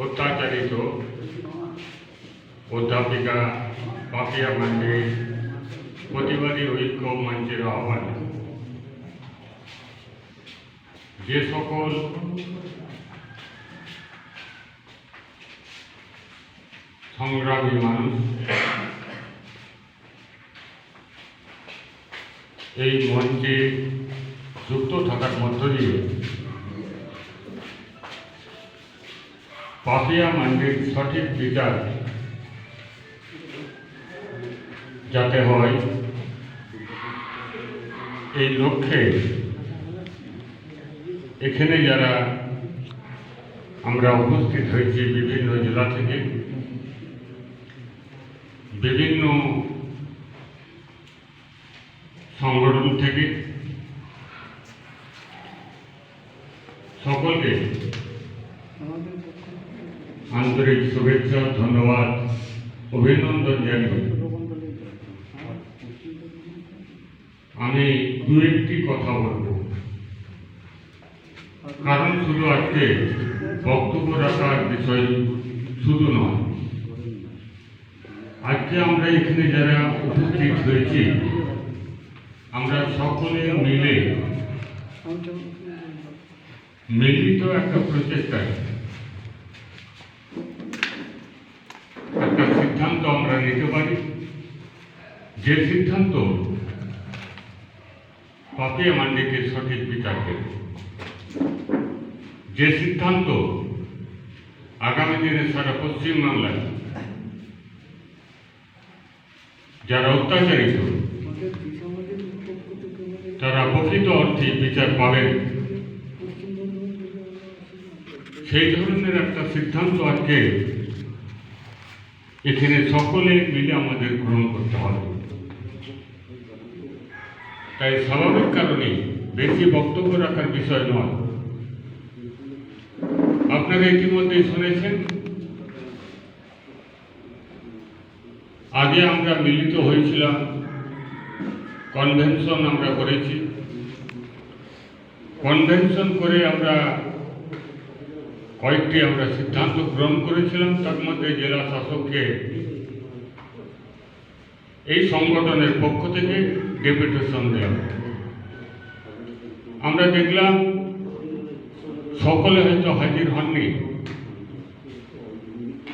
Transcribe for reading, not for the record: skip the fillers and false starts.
অত্যাচারিত অধ্যাপিকা পাপিয়া মান্ডি প্রতিবাদী ঐক্য মঞ্চের আহ্বানে যে সকল সংগ্রামী মানুষ এই মঞ্চে যুক্ত থাকার মধ্য দিয়ে পাপিয়া মান্ডির সঠিক বিচার যাতে হয় এই লক্ষ্যে এখানে যারা আমরা উপস্থিত হয়েছি বিভিন্ন জেলা থেকে, বিভিন্ন সংগঠন থেকে, সকলকে আন্তরিক শুভেচ্ছা, ধন্যবাদ, অভিনন্দন জানিয়ে আমি দু একটি কথা বলব। কারণ শুধু আজকে বক্তব্য রাখার বিষয় শুধু নয়, আজকে আমরা এখানে যারা উপস্থিত হয়েছি আমরা সকলে মিলে মিলিত একটা প্রচেষ্টায় একটা সিদ্ধান্ত আমরা নিতে পারি, যে সিদ্ধান্ত পাপিয়া মান্ডিকে সঠিক বিচার দেবে, যে সিদ্ধান্ত আগামী দিনে সারা পশ্চিমবাংলায় যারা অত্যাচারিত তারা প্রকৃত অর্থে বিচার পাবেন, সেই ধরনের একটা সিদ্ধান্ত আজকে এখানে সকলে মিলে আমাদের গ্রহণ করতে হবে। তাই স্বাভাবিক কারণে বেশি বক্তব্য রাখার বিষয় নয়। আপনারা ইতিমধ্যে শুনেছেন, আগে আমরা মিলিত হয়েছিলাম, কনভেনশন আমরা করেছি, কনভেনশন করে আমরা কয়েকটি আমরা সিদ্ধান্ত গ্রহণ করেছিলাম। তার মধ্যে জেলা শাসককে এই সংগঠনের পক্ষ থেকে ডেপুটেশন দেওয়া। আমরা দেখলাম সকলে হয়তো হাজির হননি,